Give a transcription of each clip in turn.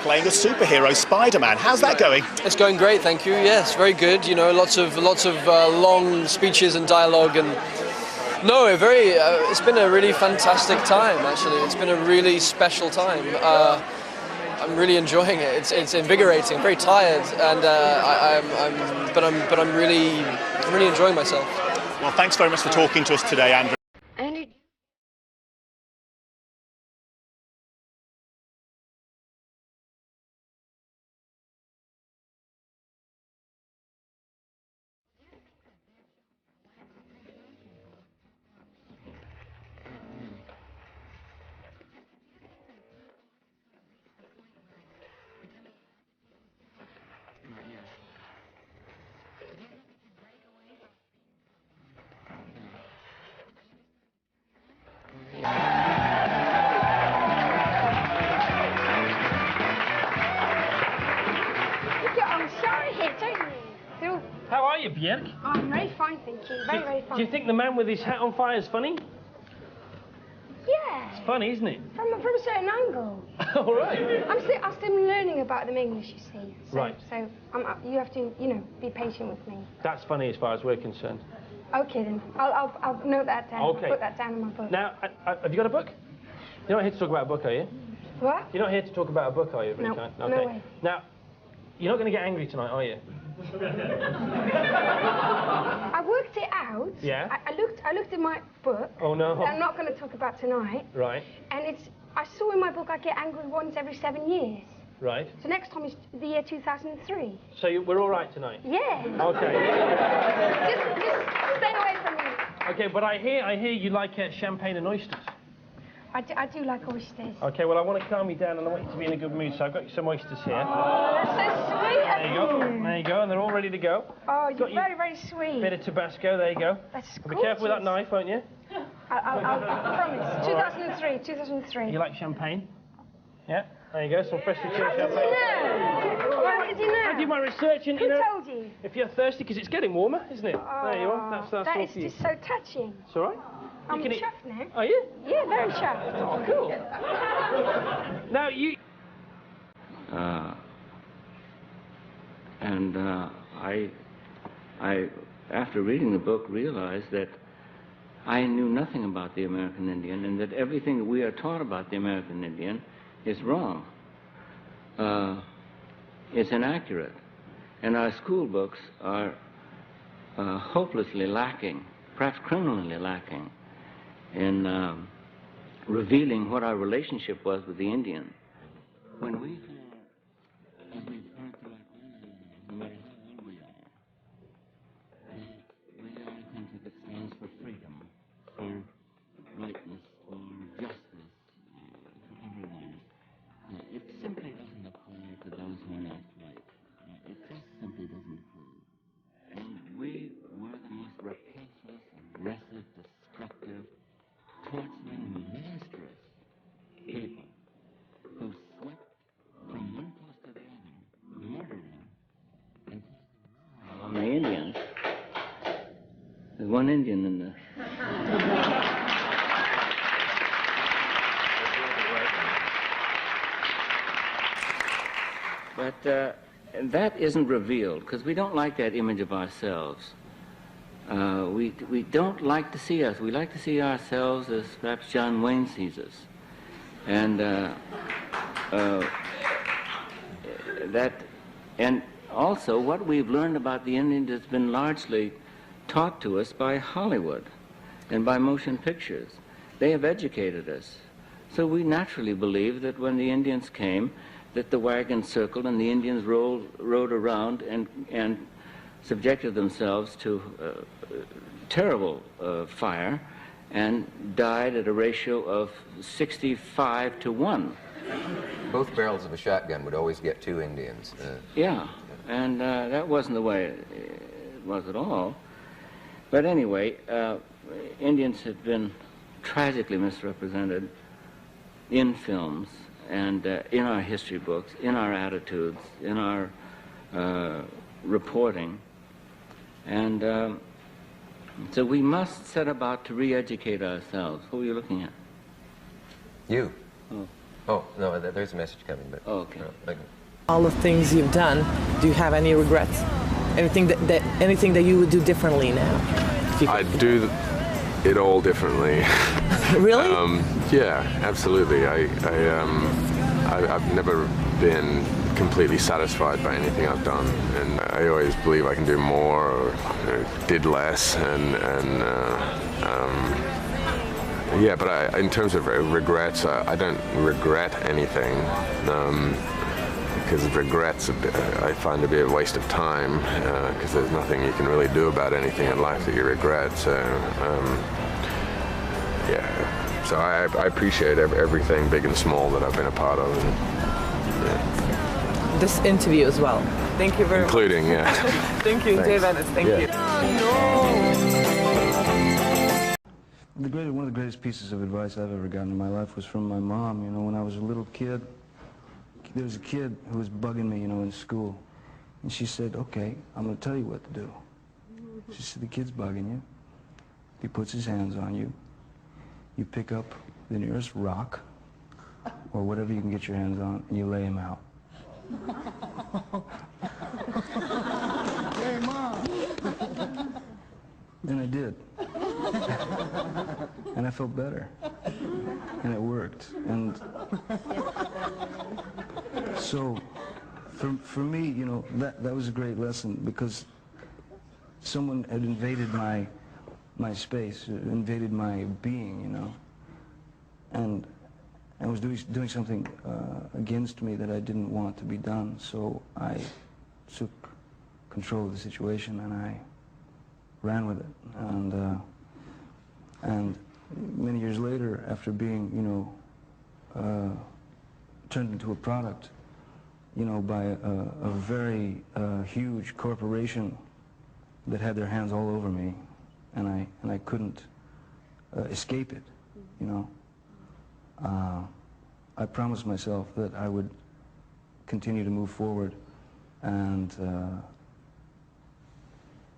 playing a superhero, Spider-Man. How's that going? It's going great, thank you. Yes, very good. You know, lots of long speeches and dialogue, and no, it's been a really fantastic time. Actually, it's been a really special time. I'm really enjoying it. It's invigorating. I'm very tired, and I'm really enjoying myself. Well, thanks very much for talking to us today, Andrew. How are you, Bjork? Oh, I'm very fine, thank you. Very fine. Do you think the man with his hat on fire is funny? Yeah. It's funny, isn't it? From a certain angle. All right. I'm still learning about them English, you see. So, right. So you have to, you know, be patient with me. That's funny as far as we're concerned. Okay, then. I'll note that down. Okay. I'll put that down in my book. Now, have you got a book? You're not here to talk about a book, are you? What? You're not here to talk about a book, are you? No. Okay. No way. Now, you're not going to get angry tonight, are you? I worked it out. Yeah? I looked at my book. Oh, no. That I'm not going to talk about tonight. Right. And I saw in my book I get angry once every 7 years. Right. So next time is the year 2003. So we're all right tonight? Yeah. Okay. Just stay away from me. Okay, but I hear you like champagne and oysters. I do like oysters. Okay, well, I want to calm you down and I want you to be in a good mood, so I've got you some oysters here. Oh, that's so sweet. There you go. There you go, and they're all ready to go. Oh, you're very, very sweet. Bit of Tabasco, there you go. That's Be careful with that knife, won't you? I'll promise. 2003. You like champagne? Yeah, there you go, some freshly chilled champagne. How did you know? I did my research and, Who told you? If you're thirsty, because it's getting warmer, isn't it? There you are, that's that all is for you. just so touching. It's all right. I'm chuffed now. Are you? Yeah, very chuffed. Oh, cool. Now, you... I, after reading the book, realized that I knew nothing about the American Indian, and that everything that we are taught about the American Indian is wrong. It's inaccurate. And our school books are hopelessly lacking, perhaps criminally lacking, in revealing what our relationship was with the Indian. When we all think that it stands for freedom, for rightness, for justice, for everyone. It simply doesn't apply to those who are not right. It just simply doesn't apply. And we were the most rapacious, aggressive, destructive, torturing, monstrous people who swept from one coast to the other, murdering, and on the Indians. There's one Indian in there. But that isn't revealed, because we don't like that image of ourselves. We don't like to see us. We like to see ourselves as perhaps John Wayne sees us. And and also what we've learned about the Indians has been largely taught to us by Hollywood and by motion pictures. They have educated us. So we naturally believe that when the Indians came, that the wagons circled and the Indians rode around and subjected themselves to terrible fire and died at a ratio of 65 to 1. Both barrels of a shotgun would always get 2 Indians. Yeah, and that wasn't the way it was at all. But anyway, Indians have been tragically misrepresented in films and in our history books, in our attitudes, in our reporting. And so we must set about to re-educate ourselves. Who are you looking at? You. Oh. Oh, no, there's a message coming, but... Oh, okay. All the things you've done, do you have any regrets? Anything that you would do differently now? I'd do it all differently. Really? Yeah, absolutely. I've never been completely satisfied by anything I've done, and I always believe I can do more or did less, yeah, but in terms of regrets, I don't regret anything, because regrets I find to be a waste of time, because there's nothing you can really do about anything in life that you regret. So, yeah. So I appreciate everything, big and small, that I've been a part of. And, yeah. This interview as well. Thank you very much. Including, yeah. Thank you, Dave Ennis. Thank you. One of the greatest pieces of advice I've ever gotten in my life was from my mom. You know, when I was a little kid, there was a kid who was bugging me, you know, in school. And she said, okay, I'm going to tell you what to do. She said, the kid's bugging you. He puts his hands on you. You pick up the nearest rock, or whatever you can get your hands on, and you lay him out. Hey, Mom! And I did. And I felt better. And it worked. And so, for me, you know, that was a great lesson, because someone had invaded my space, invaded my being, you know, and was doing something against me that I didn't want to be done. So I took control of the situation and I ran with it. And many years later, after being, you know, turned into a product, you know, by a very huge corporation that had their hands all over me, and I couldn't escape it, you know. I promised myself that I would continue to move forward and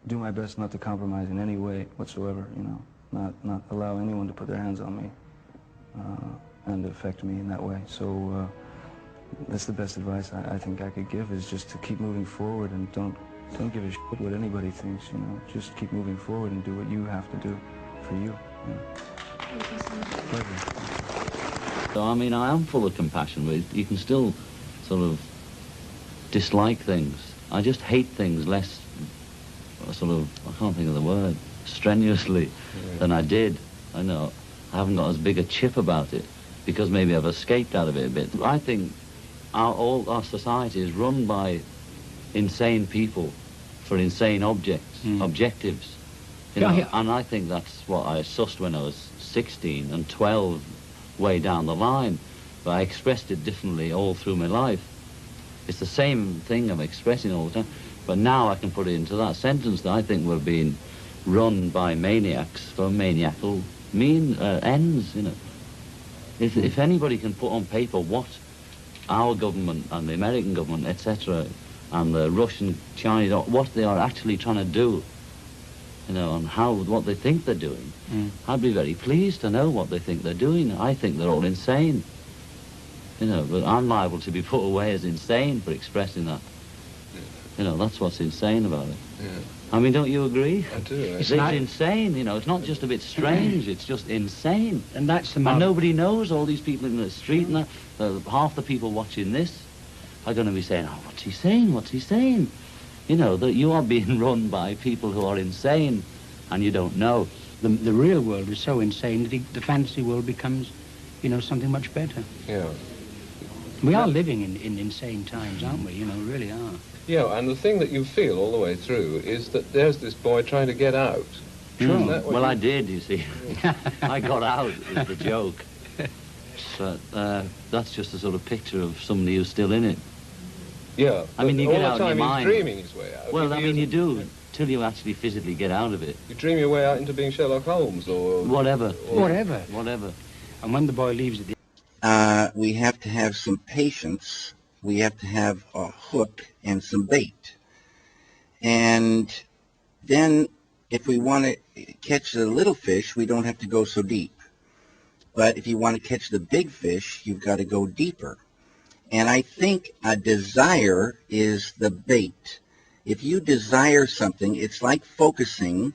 do my best not to compromise in any way whatsoever, you know, not allow anyone to put their hands on me and affect me in that way. So that's the best advice I think I could give, is just to keep moving forward and don't give a shit what anybody thinks, you know. Just keep moving forward and do what you have to do for you. Thank you so much. Pleasure. So, I mean, I am full of compassion, but you can still sort of dislike things. I just hate things less, sort of, I can't think of the word, strenuously than I did. I know I haven't got as big a chip about it, because maybe I've escaped out of it a bit. I think all our society is run by insane people for insane objectives. You know, and I think that's what I sussed when I was 16 and 12 way down the line, but I expressed it differently all through my life. It's the same thing I'm expressing all the time, but now I can put it into that sentence that I think we're being run by maniacs for maniacal ends, you know. If anybody can put on paper what our government and the American government, etc., and the Russian, Chinese, what they are actually trying to do, you know, and what they think they're doing, I'd be very pleased to know what they think they're doing. I think they're all insane, you know, but I'm liable to be put away as insane for expressing that. You know, that's what's insane about it. I mean, don't you agree? I do. It's insane, you know. It's not just a bit strange, it's just insane. And that's the And nobody knows all these people in the street, and half the people watching this are going to be saying, oh, what's he saying, what's he saying? You know, that you are being run by people who are insane, and you don't know. The real world is so insane that the fantasy world becomes, you know, something much better. Yeah. We are living in insane times, aren't we? You know, we really are. Yeah, and the thing that you feel all the way through is that there's this boy trying to get out. Sure. Well, I did, you see. I got out, is the joke. But that's just a sort of picture of somebody who's still in it. Yeah. I mean, you get out of your mind. All the time he's dreaming his way out. Well, I mean, you do, till you actually physically get out of it. You dream your way out into being Sherlock Holmes or... Whatever. Whatever. Whatever. And when the boy leaves at the... we have to have some patience. We have to have a hook and some bait. And then if we want to catch the little fish, we don't have to go so deep. But if you want to catch the big fish, you've got to go deeper. And I think a desire is the bait. If you desire something, it's like focusing,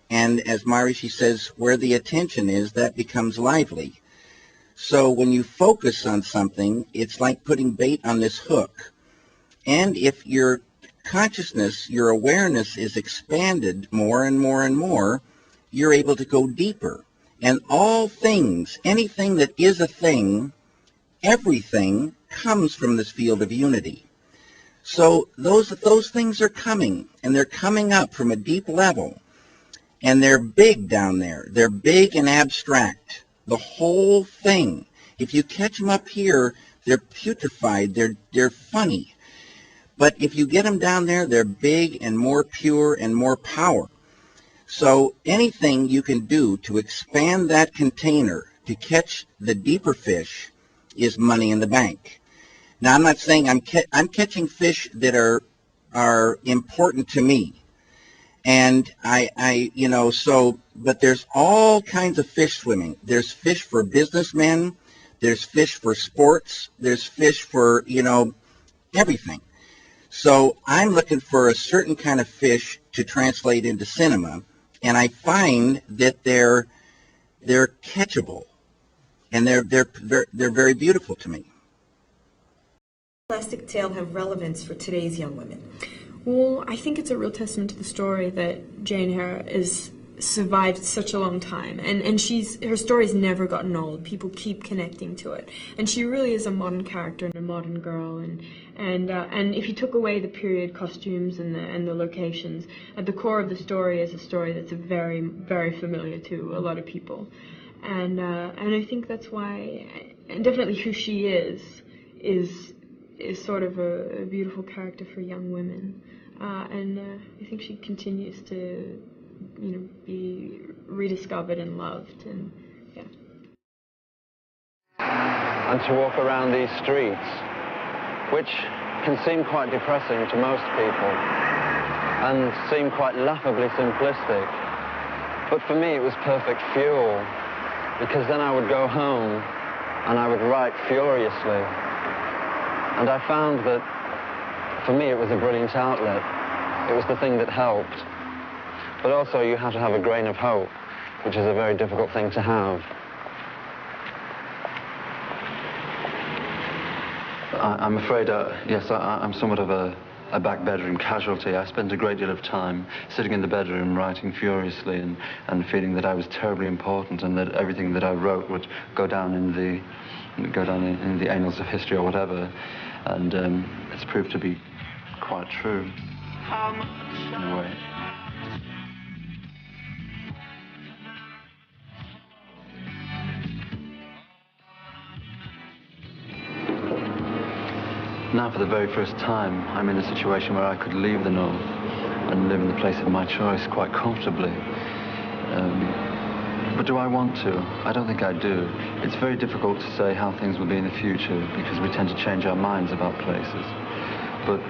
and as Morrissey says, where the attention is, that becomes lively. So when you focus on something, it's like putting bait on this hook. And if your consciousness, your awareness is expanded more and more and more, you're able to go deeper. And all things, anything that is a thing, everything comes from this field of unity. So those things are coming, and they're coming up from a deep level, and they're big down there. They're big and abstract. The whole thing. If you catch them up here, they're putrefied. They're funny. But if you get them down there, they're big and more pure and more power. So anything you can do to expand that container to catch the deeper fish is money in the bank. Now, I'm not saying I'm catching fish that are important to me. And but there's all kinds of fish swimming. There's fish for businessmen. There's fish for sports. There's fish for, everything. So I'm looking for a certain kind of fish to translate into cinema, and I find that they're catchable, and they're very beautiful to me. Plastic tale have relevance for today's young women? Well, I think it's a real testament to the story that Jane Eyre is survived such a long time, and her story's never gotten old. People keep connecting to it, and she really is a modern character and a modern girl. And if you took away the period costumes and the locations, at the core of the story is a story that's very, very familiar to a lot of people, and I think that's why, and definitely who she is sort of a beautiful character for young women, and I think she continues to be rediscovered and loved, and yeah. And to walk around these streets, which can seem quite depressing to most people and seem quite laughably simplistic, but for me it was perfect fuel, because then I would go home and I would write furiously, and I found that for me it was a brilliant outlet. It was the thing that helped. But also you have to have a grain of hope, which is a very difficult thing to have. I'm afraid, yes, I'm somewhat of a back bedroom casualty. I spent a great deal of time sitting in the bedroom writing furiously and feeling that I was terribly important and that everything that I wrote would go down in the annals of history or whatever. And it's proved to be quite true, in a way. Now, for the very first time, I'm in a situation where I could leave the North and live in the place of my choice quite comfortably. But do I want to? I don't think I do. It's very difficult to say how things will be in the future because we tend to change our minds about places. But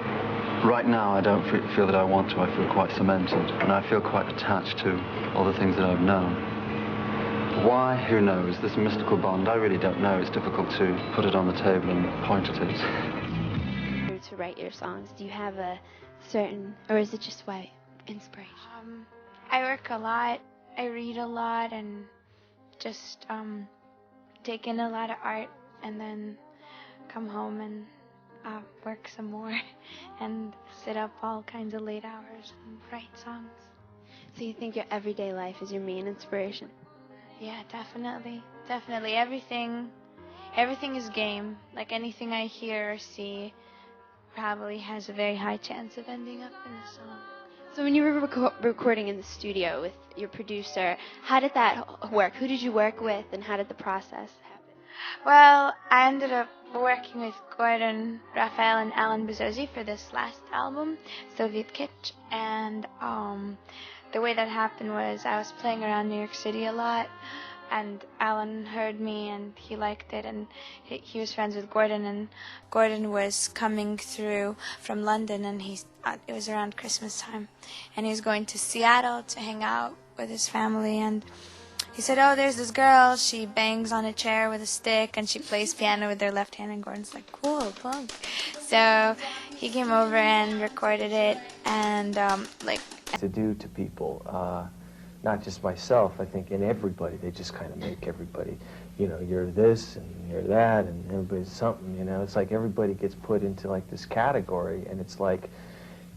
right now, I don't feel that I want to. I feel quite cemented, and I feel quite attached to all the things that I've known. Why? Who knows? This mystical bond, I really don't know. It's difficult to put it on the table and point at it. To write your songs, do you have a certain, or is it just by inspiration? I work a lot, I read a lot, and just take in a lot of art, and then come home and work some more and sit up all kinds of late hours and write songs. So you think your everyday life is your main inspiration? Yeah, definitely. Everything is game. Like anything I hear or see probably has a very high chance of ending up in a song. So when you were recording in the studio with your producer, how did that work? Who did you work with, and how did the process happen? Well, I ended up working with Gordon, Raphael, and Alan Bezzosi for this last album, Soviet Kitsch, and the way that happened was I was playing around New York City a lot, and Alan heard me and he liked it, and he was friends with Gordon, and Gordon was coming through from London, and it was around Christmas time, and he was going to Seattle to hang out with his family, and he said, oh, there's this girl, she bangs on a chair with a stick and she plays piano with her left hand. And Gordon's like, cool, punk. So he came over and recorded it, and to do to people, not just myself, I think in everybody, they just kind of make everybody, you know, you're this and you're that and everybody's something, you know. It's like everybody gets put into like this category, and it's like,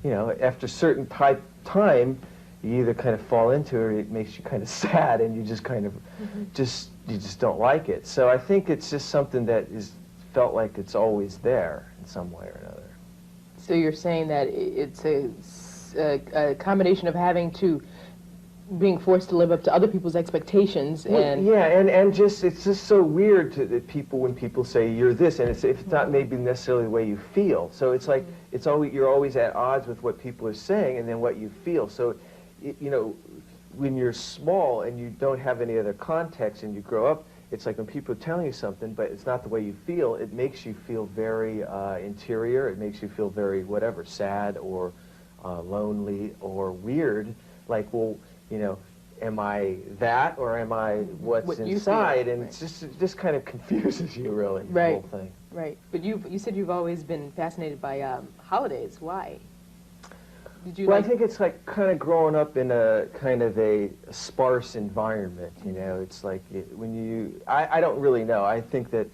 you know, after a certain time, you either kind of fall into it or it makes you kind of sad, and you just kind of you just don't like it. So I think it's just something that is felt like it's always there in some way or another. So you're saying that it's a combination of being forced to live up to other people's expectations, and well, yeah, and just it's just so weird to people when people say you're this, and it's not maybe necessarily the way you feel. So it's like you're always at odds with what people are saying and then what you feel. So you know, when you're small and you don't have any other context and you grow up, it's like when people are telling you something, but it's not the way you feel, it makes you feel very interior, it makes you feel very whatever, sad or lonely or weird, like, well, you know, am I that or am I what's inside? And it's just kind of confuses you, really, the whole thing. Right. But you said you've always been fascinated by holidays. Why? Did you well, I think it's like kind of growing up in a kind of a sparse environment, you know. It's like when you, I don't really know. I think that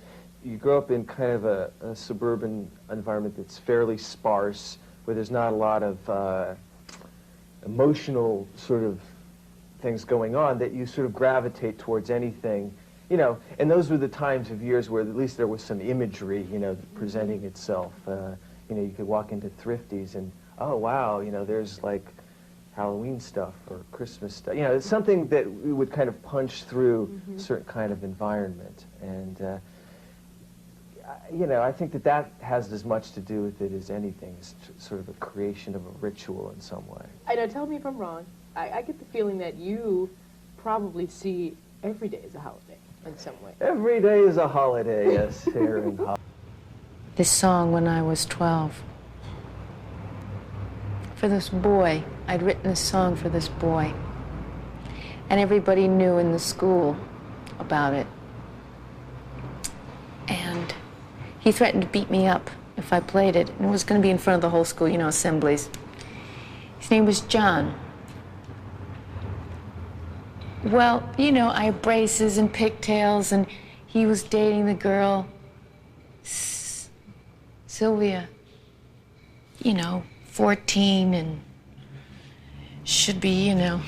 you grow up in kind of a suburban environment that's fairly sparse, where there's not a lot of emotional sort of things going on, that you sort of gravitate towards anything, you know. And those were the times of years where at least there was some imagery, you know, presenting itself. You know, you could walk into Thrifties and, oh, wow, you know, there's like Halloween stuff or Christmas stuff. You know, it's something that would kind of punch through a certain kind of environment. And, you know, I think that has as much to do with it as anything. It's sort of a creation of a ritual in some way. I know, tell me if I'm wrong. I get the feeling that you probably see every day as a holiday in some way. Every day is a holiday, yes, here in Hollywood. This song when I was 12. For this boy. I'd written this song for this boy. And everybody knew in the school about it. And he threatened to beat me up if I played it. And it was going to be in front of the whole school, you know, assemblies. His name was John. Well, you know, I had braces and pigtails, and he was dating the girl, Sylvia, you know, 14, and should be, you know,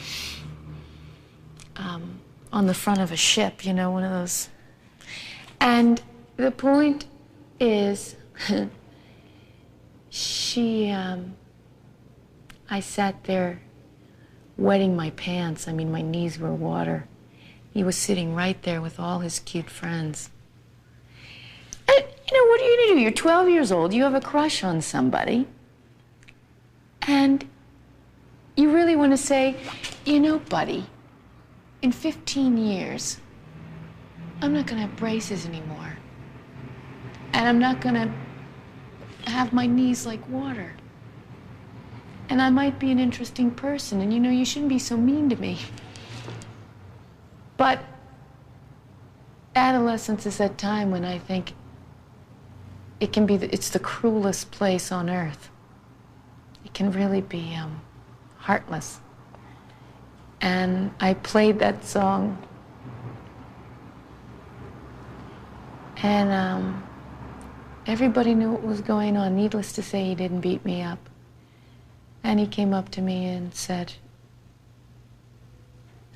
on the front of a ship, you know, one of those. And the point is, I sat there wetting my pants. I mean, my knees were water. He was sitting right there with all his cute friends. And, you know, what are you going to do? You're 12 years old, you have a crush on somebody, and you really want to say, you know, buddy, in 15 years, I'm not going to have braces anymore. And I'm not going to have my knees like water. And I might be an interesting person, and you know, you shouldn't be so mean to me. But adolescence is that time when I think it can be, it's the cruelest place on earth. It can really be heartless. And I played that song, and everybody knew what was going on. Needless to say, he didn't beat me up. And he came up to me and said,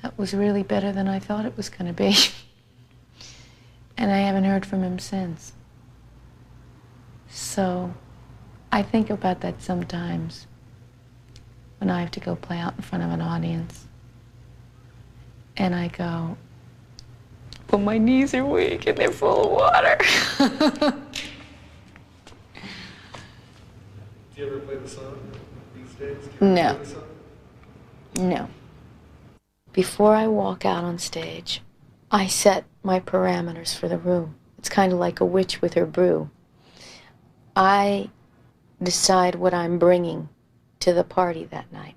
that was really better than I thought it was going to be. And I haven't heard from him since. So I think about that sometimes when I have to go play out in front of an audience. And I go, well, my knees are weak and they're full of water. Do you ever play the song these days? No. No. Before I walk out on stage, I set my parameters for the room. It's kind of like a witch with her brew. I decide what I'm bringing to the party that night.